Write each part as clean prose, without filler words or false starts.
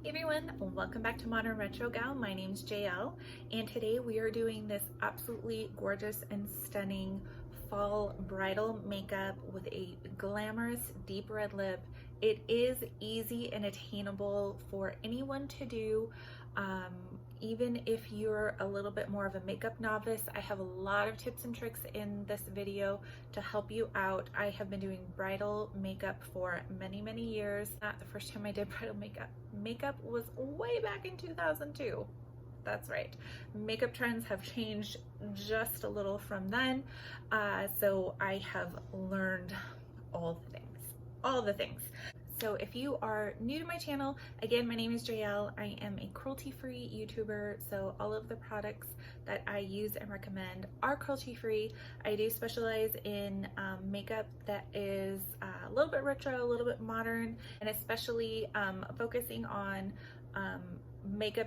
Hey everyone, welcome back to Modern Retro Gal. My name's JL, and today we are doing this absolutely gorgeous and stunning fall bridal makeup with a glamorous deep red lip. It is easy and attainable for anyone to do. Even if you're a little bit more of a makeup novice, I have a lot of tips and tricks in this video to help you out. I have been doing bridal makeup for many years. Not the first time I did bridal makeup. Makeup was way back in 2002. That's right. Makeup trends have changed just a little from then. So I have learned all the things. So if you are new to my channel, again, my name is JL. I am a cruelty-free YouTuber, so all of the products that I use and recommend are cruelty-free. I do specialize in makeup that is a little bit retro, a little bit modern, and especially focusing on makeup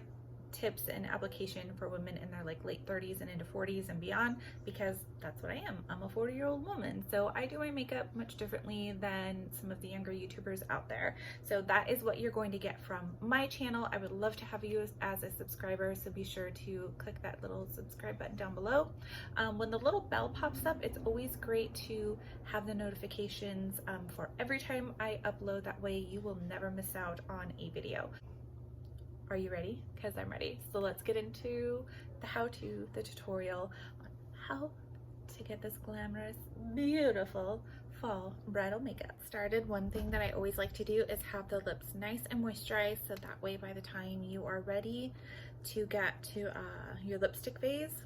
tips and application for women in their late 30s and into 40s and beyond, because that's what I am. I'm a 40-year-old woman, so I do my makeup much differently than some of the younger YouTubers out there. So that is what you're going to get from my channel. I would love to have you as a subscriber, so be sure to click that little subscribe button down below. When the little bell pops up, it's always great to have the notifications for every time I upload. That way you will never miss out on a video. Are you ready? Because I'm ready. So let's get into the how-to, the tutorial on how to get this glamorous, beautiful fall bridal makeup started. One thing that I always like to do is have the lips nice and moisturized, so that way by the time you are ready to get to your lipstick phase,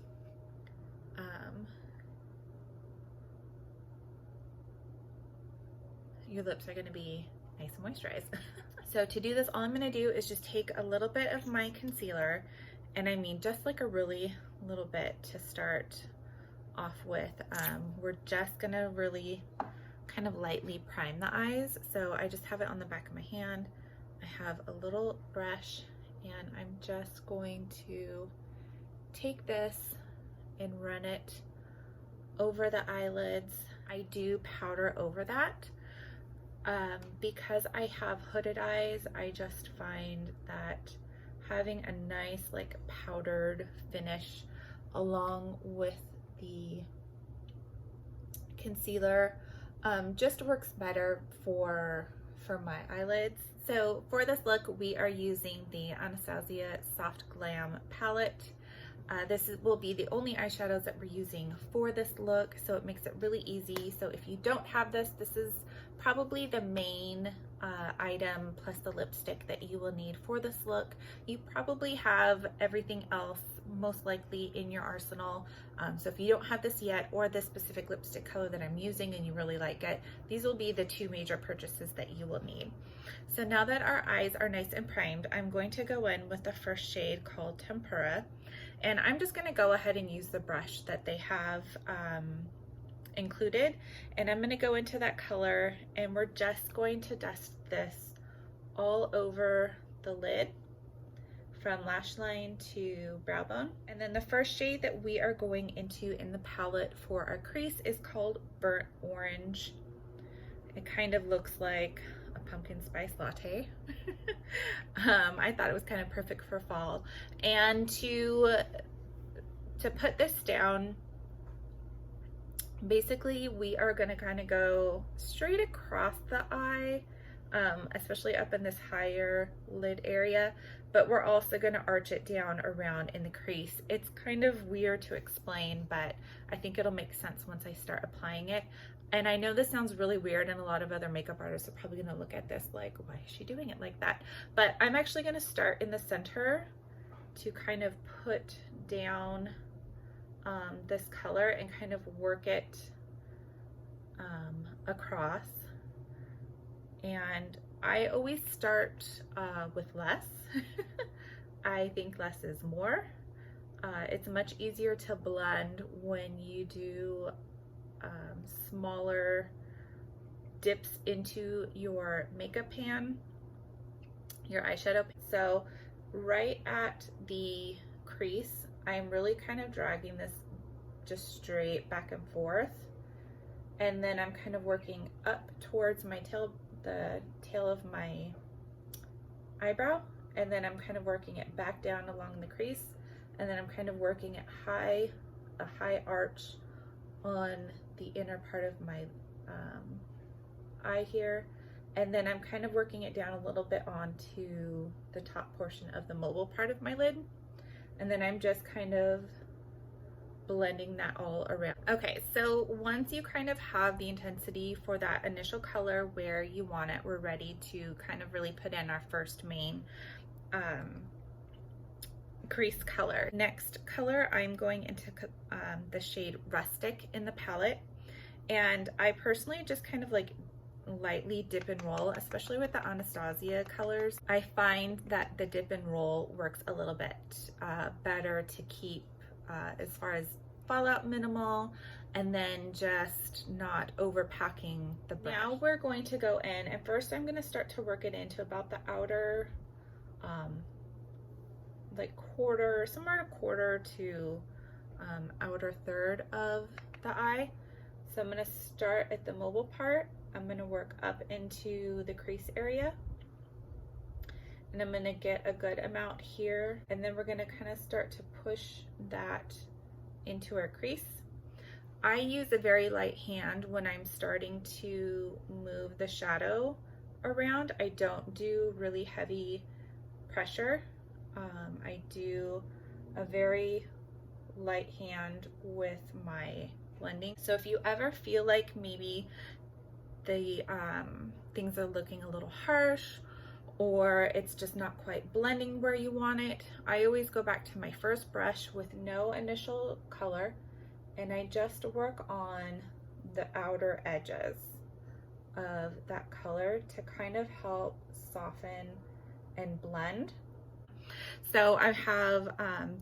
your lips are going to be nice and moisturized. So to do this, all I'm going to do is just take a little bit of my concealer, and I mean just like a really little bit to start off with. We're just going to really kind of lightly prime the eyes. So I just have it on the back of my hand. I have a little brush, and I'm just going to take this and run it over the eyelids. I do powder over that. Because I have hooded eyes, I just find that having a nice powdered finish along with the concealer just works better for my eyelids. So for this look, we are using the Anastasia Soft Glam palette. This will be the only eyeshadows that we're using for this look, so it makes it really easy. So if you don't have this, this is probably the main item plus the lipstick that you will need for this look. You probably have everything else most likely in your arsenal. So if you don't have this yet, or this specific lipstick color that I'm using and you really like it, these will be the two major purchases that you will need. So now that our eyes are nice and primed, I'm going to go in with the first shade called Tempera. And I'm just going to go ahead and use the brush that they have included, and I'm going to go into that color, and we're just going to dust this all over the lid from lash line to brow bone. And then the first shade that we are going into in the palette for our crease is called Burnt Orange. It kind of looks like a pumpkin spice latte. I thought it was kind of perfect for fall. And to put this down, basically we are going to kind of go straight across the eye, especially up in this higher lid area, but we're also going to arch it down around in the crease. It's kind of weird to explain, but I think it'll make sense once I start applying it. And I know this sounds really weird, and a lot of other makeup artists are probably going to look at this like, why is she doing it like that? But I'm actually going to start in the center to kind of put down this color and kind of work it across. And I always start with less. I think less is more. It's much easier to blend when you do smaller dips into your makeup pan, your eyeshadow. So right at the crease, I'm really kind of dragging this just straight back and forth, and then I'm kind of working up towards my tail, the tail of my eyebrow, and then I'm kind of working it back down along the crease, and then I'm kind of working it a high arch on the inner part of my eye here, and then I'm kind of working it down a little bit onto the top portion of the mobile part of my lid, and then I'm just kind of blending that all around. Okay, so once you kind of have the intensity for that initial color where you want it, we're ready to kind of really put in our first main crease color. Next color, I'm going into the shade Rustic in the palette, and I personally just kind of like lightly dip and roll, especially with the Anastasia colors. I find that the dip and roll works a little bit better to keep as far as fallout minimal, and then just not overpacking the brush. Now we're going to go in, and first I'm going to start to work it into about the outer like quarter, somewhere a quarter to outer third of the eye. So I'm going to start at the mobile part. I'm going to work up into the crease area, and I'm going to get a good amount here, and then we're going to kind of start to push that into our crease. I use a very light hand when I'm starting to move the shadow around. I don't do really heavy pressure. I do a very light hand with my blending. So if you ever feel like maybe the things are looking a little harsh, or it's just not quite blending where you want it, I always go back to my first brush with no initial color, and I just work on the outer edges of that color to kind of help soften and blend. So I have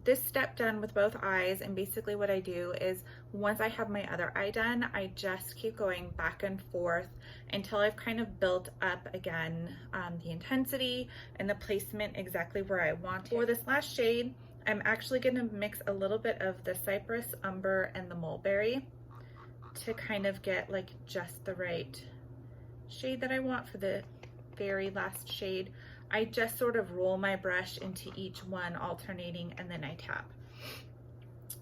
this step done with both eyes, and basically what I do is once I have my other eye done, I just keep going back and forth until I've kind of built up again the intensity and the placement exactly where I want it. For this last shade, I'm actually going to mix a little bit of the Cypress, Umber, and the Mulberry to kind of get like just the right shade that I want for the very last shade. I just sort of roll my brush into each one, alternating, and then I tap.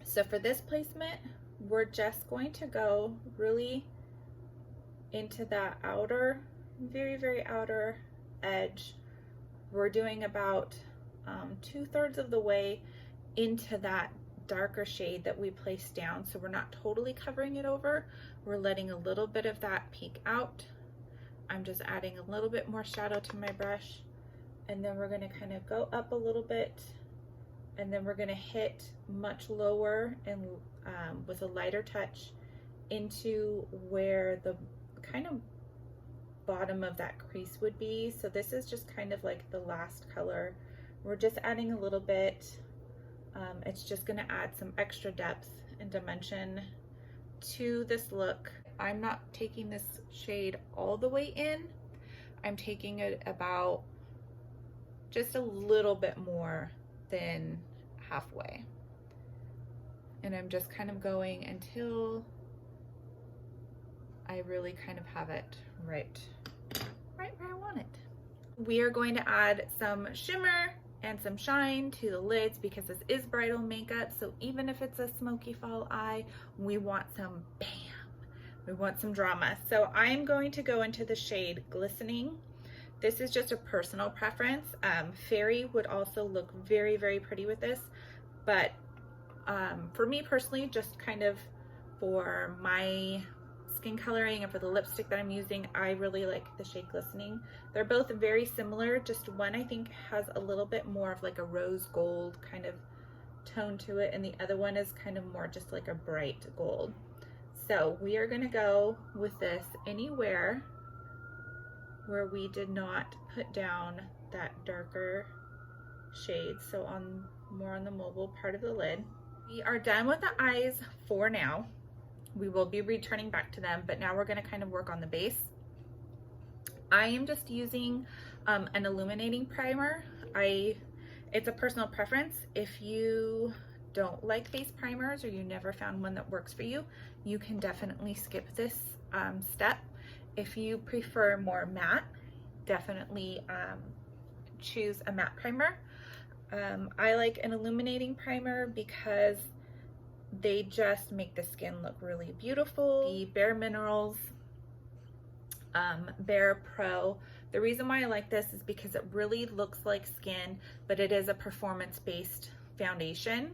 So for this placement, we're just going to go really into that outer, very outer edge. We're doing about 2/3 of the way into that darker shade that we placed down. So we're not totally covering it over. We're letting a little bit of that peek out. I'm just adding a little bit more shadow to my brush. And then we're going to kind of go up a little bit, and then we're going to hit much lower and with a lighter touch into where the kind of bottom of that crease would be. So this is just kind of like the last color. We're just adding a little bit. It's just going to add some extra depth and dimension to this look. I'm not taking this shade all the way in. I'm taking it about just a little bit more than halfway, and I'm just kind of going until I really kind of have it right where I want it. We are going to add some shimmer and some shine to the lids because this is bridal makeup, so even if it's a smoky fall eye, we want some bam, we want some drama. So I'm going to go into the shade Glistening. This is just a personal preference. Fairy would also look very pretty with this, but for me personally, just kind of for my skin coloring and for the lipstick that I'm using, I really like the shade Glistening. They're both very similar, just one I think has a little bit more of like a rose gold kind of tone to it, and the other one is kind of more just like a bright gold. So we are gonna go with this anywhere where we did not put down that darker shade, so on more on the mobile part of the lid. We are done with the eyes for now. We will be returning back to them, but now we're going to kind of work on the base. I am just using an illuminating primer. It's a personal preference. If you don't like face primers or you never found one that works for you, you can definitely skip this step. If you prefer more matte, definitely choose a matte primer. I like an illuminating primer because they just make the skin look really beautiful. The Bareminerals Bare Pro. The reason why I like this is because it really looks like skin, but it is a performance-based foundation.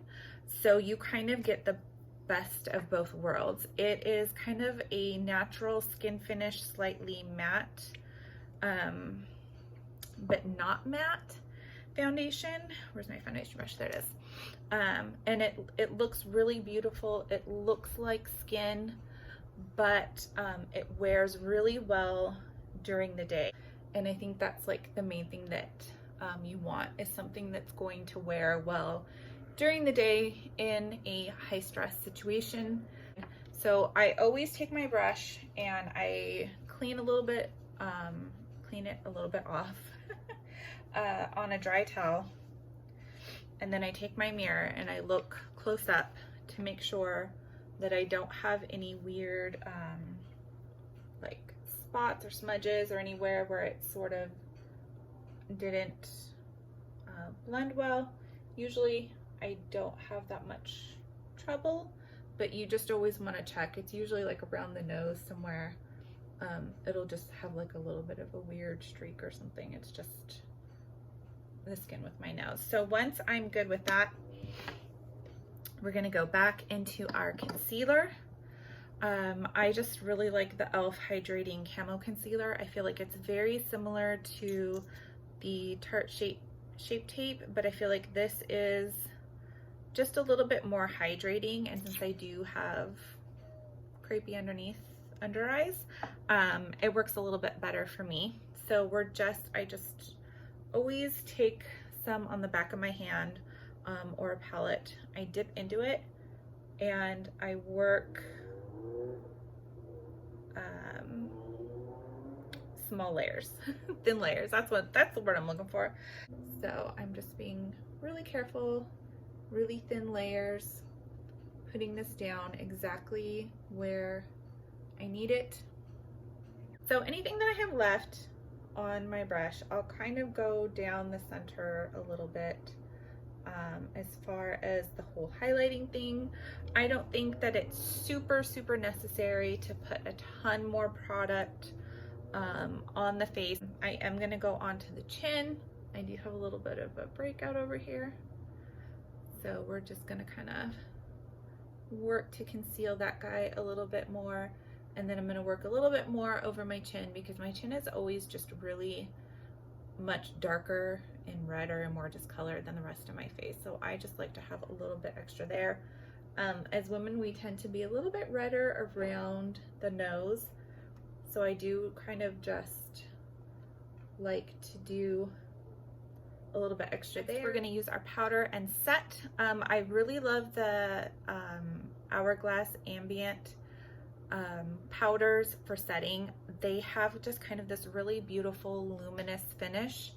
So you kind of get the best of both worlds. It is kind of a natural skin finish, slightly matte, but not matte foundation. Where's my foundation brush? There it is. And it looks really beautiful. It looks like skin, but it wears really well during the day. And I think that's like the main thing that you want, is something that's going to wear well during the day in a high stress situation. So I always take my brush and I clean it a little bit off on a dry towel. And then I take my mirror and I look close up to make sure that I don't have any weird like spots or smudges or anywhere where it sort of didn't blend well. Usually I don't have that much trouble, but you just always want to check. It's usually like around the nose somewhere. It'll just have like a little bit of a weird streak or something. It's just the skin with my nose. So once I'm good with that, we're gonna go back into our concealer. I just really like the e.l.f. Hydrating Camo Concealer. I feel like it's very similar to the Tarte Shape Tape, but I feel like this is just a little bit more hydrating, and since I do have crepey under eyes, it works a little bit better for me. So I just always take some on the back of my hand or a palette. I dip into it and I work small layers, thin layers. That's the word I'm looking for. So I'm just being really careful, really thin layers, putting this down exactly where I need it. So anything that I have left on my brush, I'll kind of go down the center a little bit. As far as the whole highlighting thing, I don't think that it's super necessary to put a ton more product on the face. I am gonna go onto the chin. I do have a little bit of a breakout over here, so we're just gonna kind of work to conceal that guy a little bit more. And then I'm going to work a little bit more over my chin, because my chin is always just really much darker and redder and more discolored than the rest of my face. So I just like to have a little bit extra there. As women, we tend to be a little bit redder around the nose. So I do kind of just like to do a little bit extra there. We're going to use our powder and set. I really love the Hourglass Ambient powders for setting. They have just kind of this really beautiful luminous finish,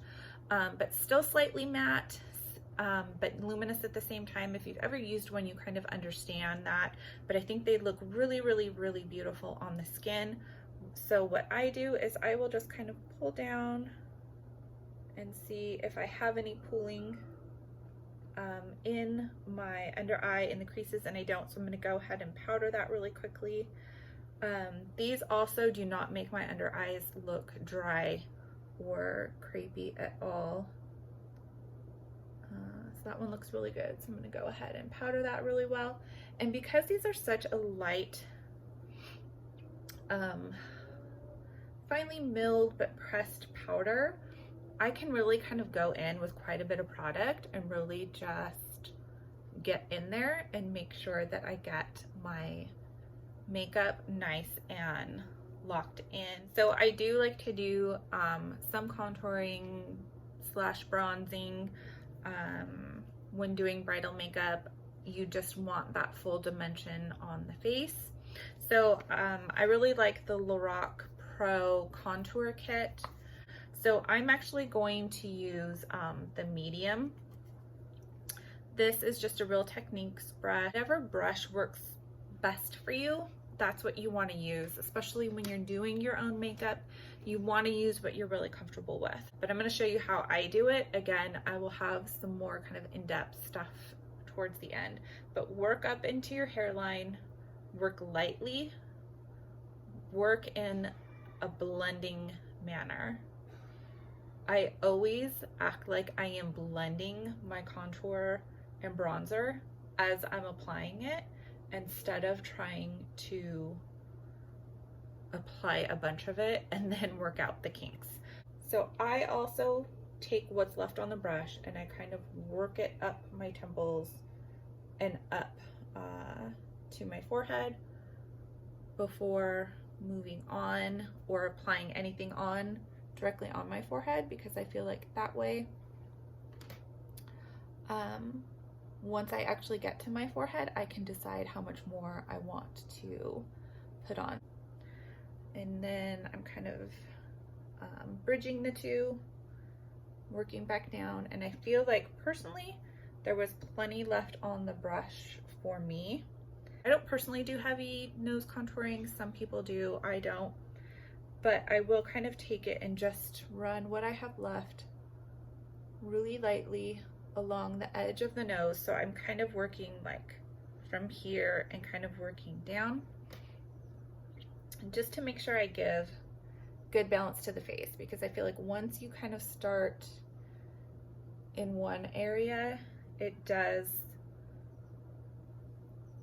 but still slightly matte, but luminous at the same time. If you've ever used one, you kind of understand that, but I think they look really beautiful on the skin. So what I do is I will just kind of pull down and see if I have any pooling in my under eye in the creases, and I don't, so I'm going to go ahead and powder that really quickly. These also do not make my under eyes look dry or crepey at all. So that one looks really good. So I'm going to go ahead and powder that really well. And because these are such a light, finely milled but pressed powder, I can really kind of go in with quite a bit of product and really just get in there and make sure that I get my makeup nice and locked in. So I do like to do some contouring / bronzing when doing bridal makeup. You just want that full dimension on the face. So I really like the Lorac Pro Contour Kit. So I'm actually going to use the medium. This is just a Real Techniques brush. Whatever brush works best for you, that's what you want to use, especially when you're doing your own makeup. You want to use what you're really comfortable with. But I'm going to show you how I do it. Again, I will have some more kind of in-depth stuff towards the end. But work up into your hairline, work lightly, work in a blending manner. I always act like I am blending my contour and bronzer as I'm applying it, instead of trying to apply a bunch of it and then work out the kinks. So I also take what's left on the brush and I kind of work it up my temples and up to my forehead before moving on or applying anything on directly on my forehead, because I feel like that way, once I actually get to my forehead, I can decide how much more I want to put on. And then I'm kind of bridging the two, working back down, and I feel like personally there was plenty left on the brush for me. I don't personally do heavy nose contouring. Some people do, I don't. But I will kind of take it and just run what I have left really lightly along the edge of the nose. So I'm kind of working like from here and kind of working down, just to make sure I give good balance to the face, because I feel like once you kind of start in one area,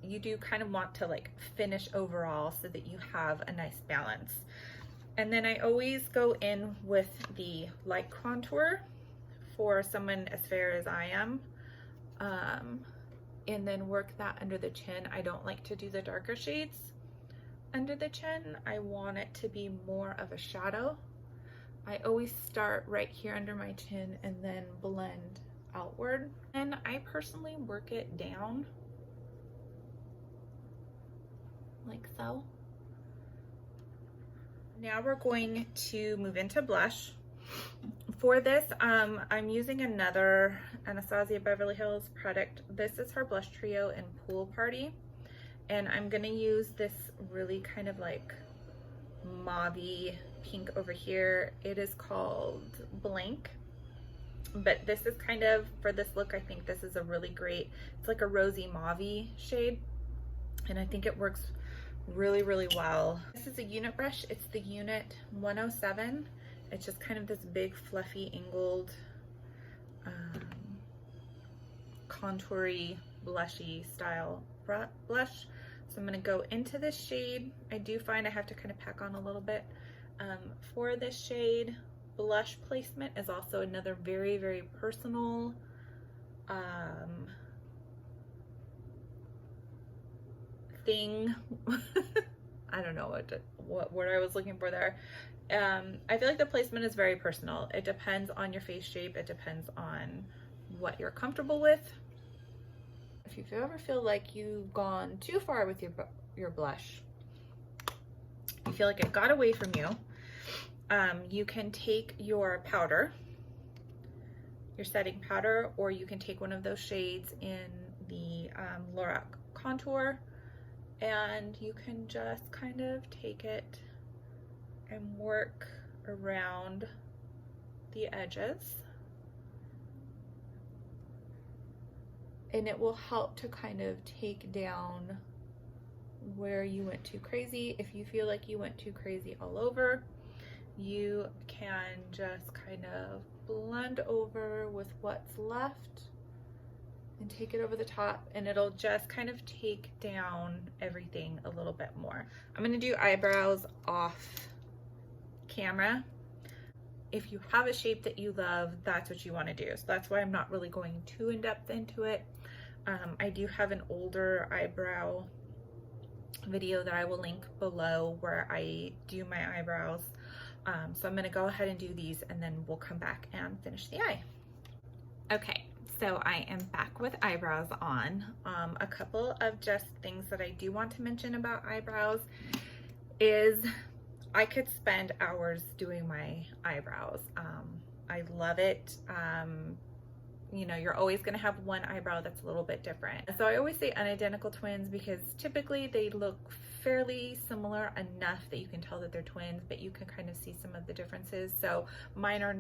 you do kind of want to like finish overall so that you have a nice balance. And then I always go in with the light contour for someone as fair as I am, and then work that under the chin. I don't like to do the darker shades under the chin. I want it to be more of a shadow. I always start right here under my chin and then blend outward. And I personally work it down like so. Now we're going to move into blush. For this, I'm using another Anastasia Beverly Hills product. This is her blush trio in Pool Party. And I'm gonna use this really kind of like mauve-y pink over here. It is called Blank. But this is kind of, for this look, I think this is a really great, it's like a rosy mauve-y shade. And I think it works really, really well. This is a unit brush. It's the Unit 107. It's just kind of this big fluffy angled contoury blushy style blush. So I'm going to go into this shade. I do find I have to kind of pack on a little bit for this shade. Blush placement is also another very, very personal thing. I don't know what word I was looking for there. I feel like the placement is very personal. It depends on your face shape. It depends on what you're comfortable with. If you ever feel like you've gone too far with your blush, you feel like it got away from you, you can take your powder, your setting powder, or you can take one of those shades in the Lorac contour, and you can just kind of take it and work around the edges, and it will help to kind of take down where you went too crazy. If you feel like you went too crazy all over, you can just kind of blend over with what's left and take it over the top, and it'll just kind of take down everything a little bit more. I'm going to do eyebrows off camera. If you have a shape that you love, that's what you want to do. So that's why I'm not really going too in depth into it. I do have an older eyebrow video that I will link below where I do my eyebrows. So I'm going to go ahead and do these, and then we'll come back and finish the eye. Okay, so I am back with eyebrows on. A couple of just things that I do want to mention about eyebrows is I could spend hours doing my eyebrows. I love it. you know, you're always going to have one eyebrow that's a little bit different. So I always say unidentical twins because typically they look fairly similar enough that you can tell that they're twins, but you can kind of see some of the differences. So mine are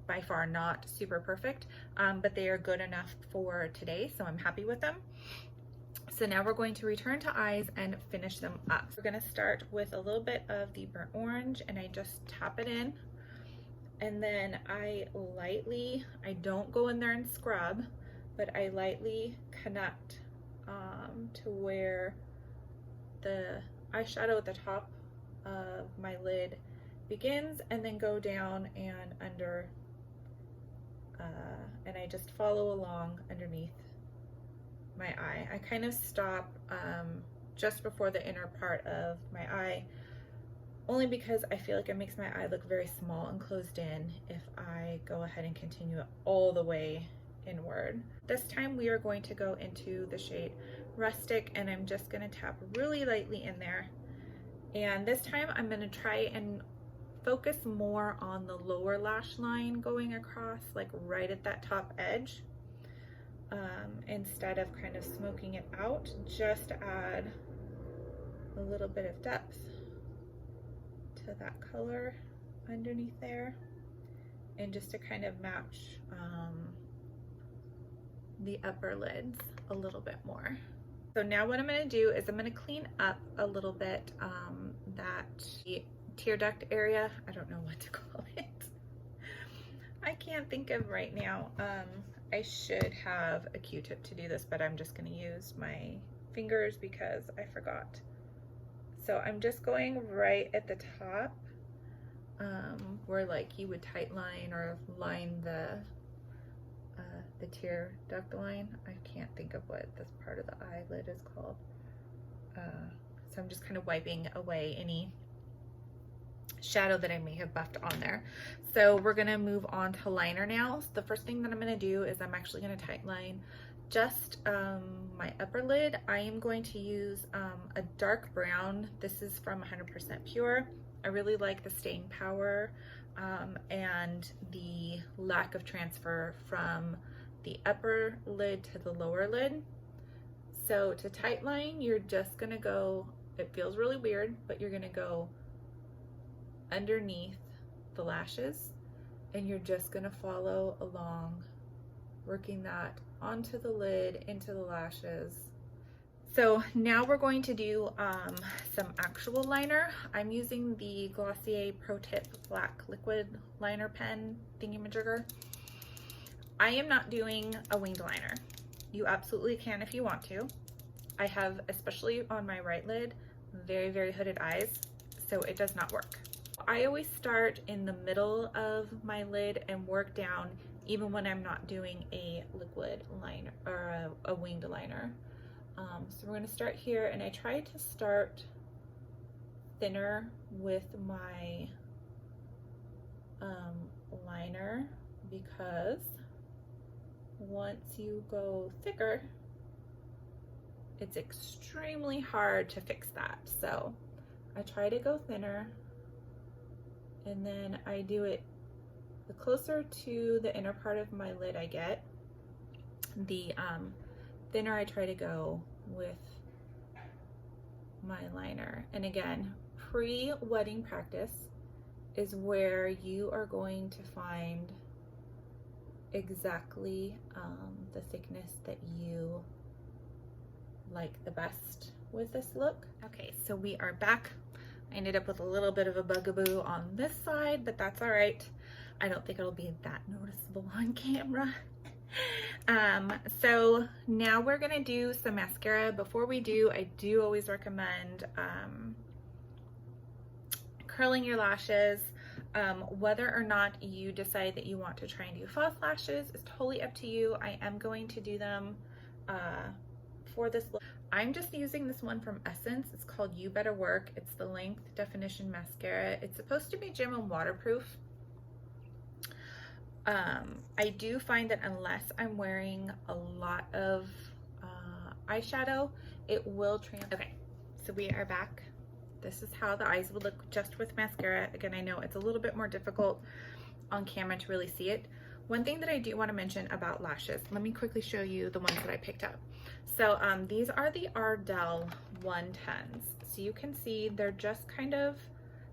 by far not super perfect, but they are good enough for today, so I'm happy with them. So now we're going to return to eyes and finish them up. We're going to start with a little bit of the burnt orange, and I just tap it in, and then I don't go in there and scrub, but I lightly connect to where the eyeshadow at the top of my lid begins, and then go down and under, and I just follow along underneath my eye. I kind of stop just before the inner part of my eye, only because I feel like it makes my eye look very small and closed in if I go ahead and continue it all the way inward. This time we are going to go into the shade Rustic, and I'm just going to tap really lightly in there. And this time I'm going to try and focus more on the lower lash line going across, like right at that top edge, instead of kind of smoking it out, just to add a little bit of depth to that color underneath there, and just to kind of match the upper lids a little bit more. So now what I'm going to do is I'm going to clean up a little bit that tear duct area. I don't know what to call it. I can't think of right now. I should have a Q-tip to do this, but I'm just going to use my fingers because I forgot. So I'm just going right at the top, where like you would tight line or line the tear duct line. I can't think of what this part of the eyelid is called. So I'm just kind of wiping away any shadow that I may have buffed on there. So we're gonna move on to liner now. So the first thing that I'm gonna do is I'm actually gonna tight line just my upper lid. I am going to use a dark brown. This is from 100% Pure. I really like the staying power and the lack of transfer from the upper lid to the lower lid. So to tight line, you're just gonna go, it feels really weird, but you're gonna go underneath the lashes, and you're just gonna follow along, working that onto the lid, into the lashes. So now we're going to do some actual liner. I'm using the Glossier Pro Tip Black Liquid Liner Pen thingamajigger. I am not doing a winged liner. You absolutely can if you want to. I have, especially on my right lid, very, very hooded eyes, so it does not work. I always start in the middle of my lid and work down, even when I'm not doing a liquid liner or a winged liner. So we're going to start here, and I try to start thinner with my liner, because once you go thicker, it's extremely hard to fix that. So I try to go thinner, and then I do it, the closer to the inner part of my lid I get, the thinner I try to go with my liner. And again, pre-wedding practice is where you are going to find exactly the thickness that you like the best with this look. Okay, so we are back. I ended up with a little bit of a bugaboo on this side, but that's all right. I don't think it'll be that noticeable on camera. So now we're gonna do some mascara. Before we do, I do always recommend curling your lashes. Whether or not you decide that you want to try and do false lashes is totally up to you. I am going to do them for this look. I'm just using this one from Essence. It's called You Better Work. It's the Length Definition Mascara. It's supposed to be gym and waterproof. I do find that unless I'm wearing a lot of eyeshadow, it will transfer. Okay, so we are back. This is how the eyes would look just with mascara. Again, I know it's a little bit more difficult on camera to really see it. One thing that I do want to mention about lashes, let me quickly show you the ones that I picked up. So these are the Ardell 110s. So you can see they're just kind of,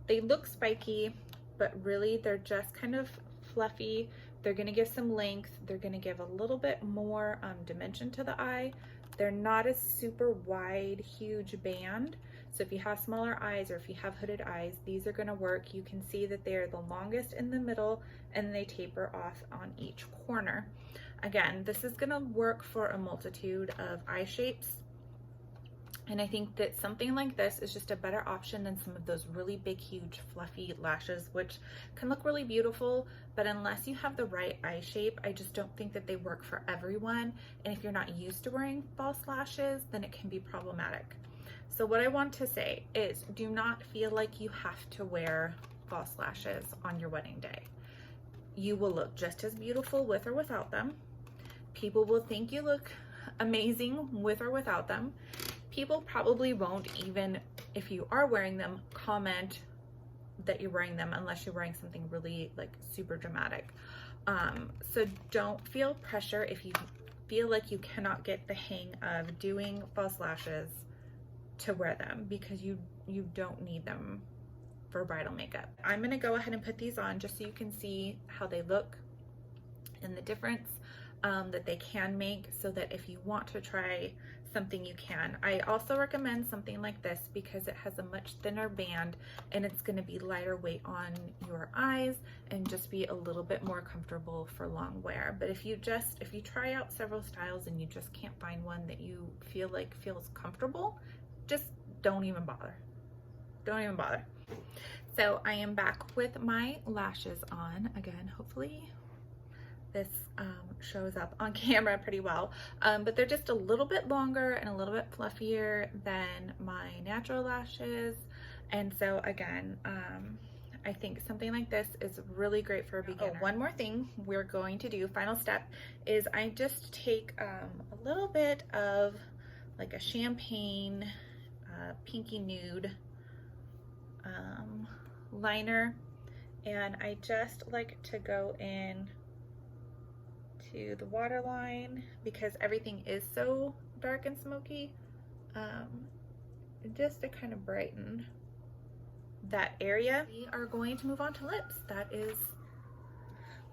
they look spiky, but really they're just kind of fluffy. They're going to give some length. They're going to give a little bit more dimension to the eye. They're not a super wide, huge band. So if you have smaller eyes or if you have hooded eyes, these are going to work. You can see that they're the longest in the middle and they taper off on each corner. Again, this is going to work for a multitude of eye shapes. And I think that something like this is just a better option than some of those really big, huge, fluffy lashes, which can look really beautiful, but unless you have the right eye shape, I just don't think that they work for everyone. And if you're not used to wearing false lashes, then it can be problematic. So what I want to say is, do not feel like you have to wear false lashes on your wedding day. You will look just as beautiful with or without them. People will think you look amazing with or without them. People probably won't even, if you are wearing them, comment that you're wearing them unless you're wearing something really like super dramatic. So don't feel pressure if you feel like you cannot get the hang of doing false lashes to wear them, because you don't need them for bridal makeup. I'm gonna go ahead and put these on just so you can see how they look and the difference that they can make, so that if you want to try something, you can. I also recommend something like this because it has a much thinner band and it's going to be lighter weight on your eyes and just be a little bit more comfortable for long wear. But if you try out several styles and you just can't find one that you feel like feels comfortable, just don't even bother. Don't even bother. So I am back with my lashes on again. Hopefully this shows up on camera pretty well, but they're just a little bit longer and a little bit fluffier than my natural lashes. And so again, I think something like this is really great for a beginner. Oh, one more thing we're going to do, final step, is I just take a little bit of like a champagne pinky nude liner, and I just like to go in to the waterline because everything is so dark and smoky, just to kind of brighten that area. We are going to move on to lips. That is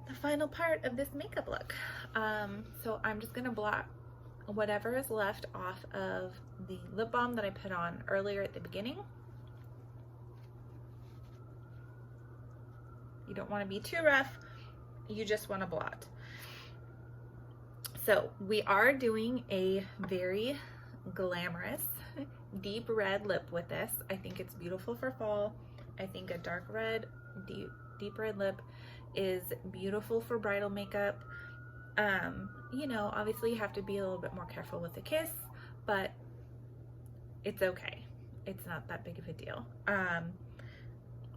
the final part of this makeup look. So I'm just gonna blot whatever is left off of the lip balm that I put on earlier at the beginning. You don't want to be too rough, you just want to blot. So we are doing a very glamorous deep red lip with this. I think it's beautiful for fall. I think a dark red, deep red lip is beautiful for bridal makeup. You know, obviously you have to be a little bit more careful with the kiss, but it's okay. It's not that big of a deal.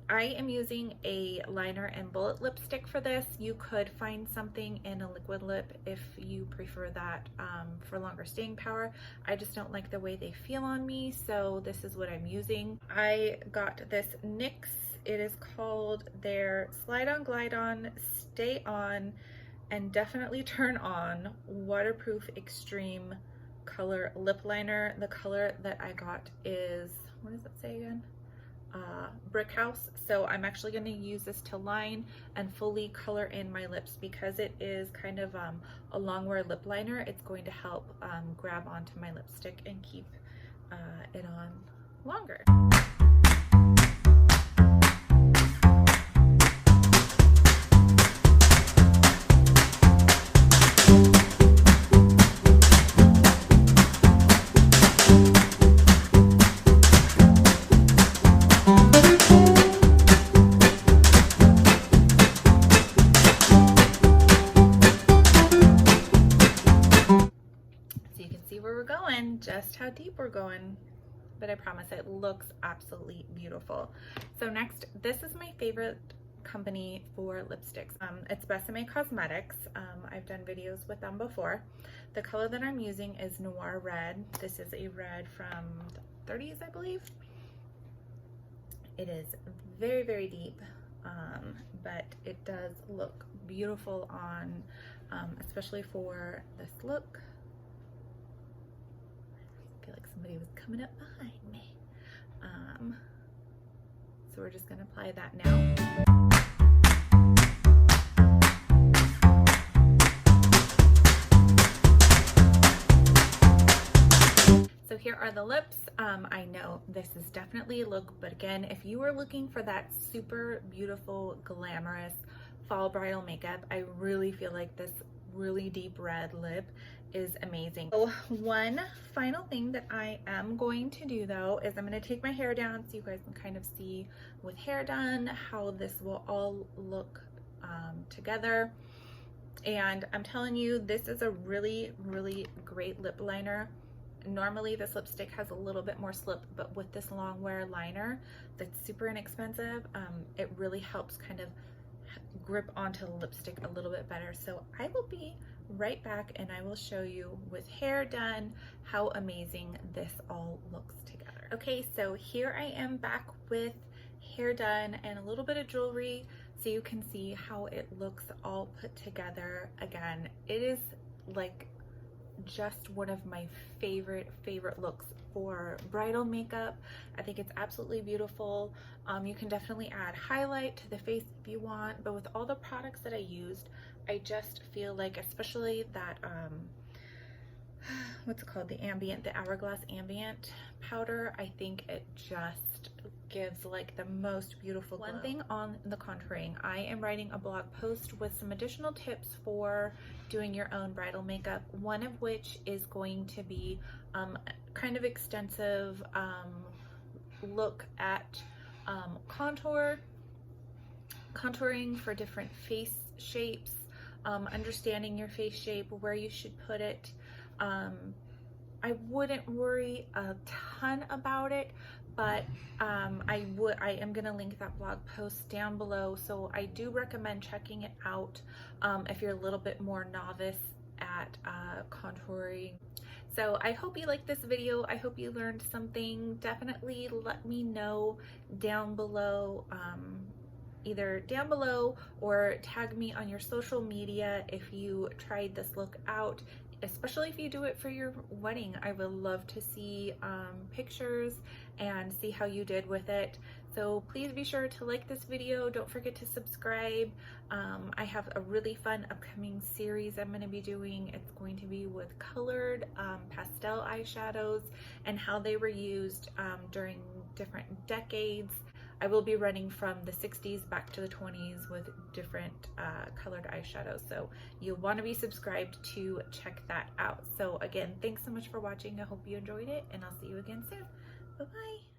I am using a liner and bullet lipstick for this. You could find something in a liquid lip if you prefer that for longer staying power. I just don't like the way they feel on me, so this is what I'm using. I got this NYX. It is called their Slide On, Glide On, Stay On, and Definitely Turn On Waterproof Extreme Color Lip Liner. The color that I got is, what does it say again? Brick House. So I'm actually going to use this to line and fully color in my lips because it is kind of a long wear lip liner. It's going to help grab onto my lipstick and keep it on longer. Just how deep we're going, but I promise it looks absolutely beautiful. So next, this is my favorite company for lipsticks. It's Besame Cosmetics. I've done videos with them before. The color that I'm using is Noir Red. This is a red from the 30s, I believe. It is very, very deep, but it does look beautiful on, especially for this look. I feel like somebody was coming up behind me. So we're just gonna apply that now. So here are the lips. I know this is definitely a look, but again, if you were looking for that super beautiful, glamorous fall bridal makeup, I really feel like this really deep red lip is amazing. So one final thing that I am going to do though is I'm going to take my hair down so you guys can kind of see with hair done how this will all look together. And I'm telling you, this is a really, really great lip liner. Normally this lipstick has a little bit more slip, but with this long wear liner that's super inexpensive, it really helps kind of grip onto the lipstick a little bit better. So I will be right back and I will show you with hair done how amazing this all looks together. Okay, so here I am back with hair done and a little bit of jewelry so you can see how it looks all put together. Again, it is like just one of my favorite looks for bridal makeup. I think it's absolutely beautiful. You can definitely add highlight to the face if you want, but with all the products that I used, I just feel like, especially that what's it called, the ambient, the Hourglass Ambient powder, I think it just gives like the most beautiful glow. One thing on the contouring, I am writing a blog post with some additional tips for doing your own bridal makeup, one of which is going to be kind of extensive look at contouring for different face shapes, understanding your face shape, where you should put it. I wouldn't worry a ton about it, but I am gonna link that blog post down below. So I do recommend checking it out if you're a little bit more novice at contouring. So I hope you liked this video. I hope you learned something. Definitely let me know down below, either down below or tag me on your social media if you tried this look out, especially if you do it for your wedding. I would love to see pictures and see how you did with it. So please be sure to like this video. Don't forget to subscribe. I have a really fun upcoming series I'm going to be doing. It's going to be with colored pastel eyeshadows and how they were used during different decades. I will be running from the 60s back to the 20s with different colored eyeshadows. So you'll want to be subscribed to check that out. So again, thanks so much for watching. I hope you enjoyed it and I'll see you again soon. Bye-bye.